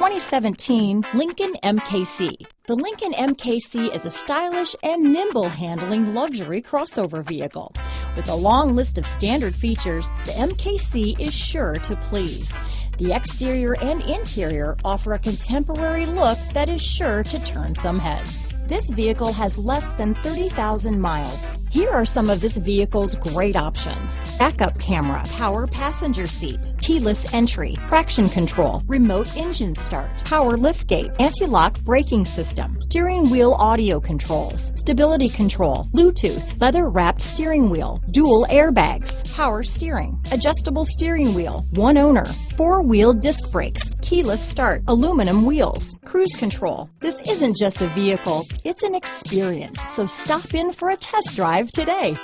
2017 Lincoln MKC. The Lincoln MKC is a stylish and nimble handling luxury crossover vehicle. With a long list of standard features, the MKC is sure to please. The exterior and interior offer a contemporary look that is sure to turn some heads. This vehicle has less than 30,000 miles. Here are some of this vehicle's great options: backup camera, power passenger seat, keyless entry, traction control, remote engine start, power liftgate, anti-lock braking system, steering wheel audio controls, stability control, Bluetooth, leather-wrapped steering wheel, dual airbags, power steering, adjustable steering wheel, one owner, four-wheel disc brakes, keyless start, aluminum wheels, cruise control. This isn't just a vehicle, it's an experience. So stop in for a test drive today.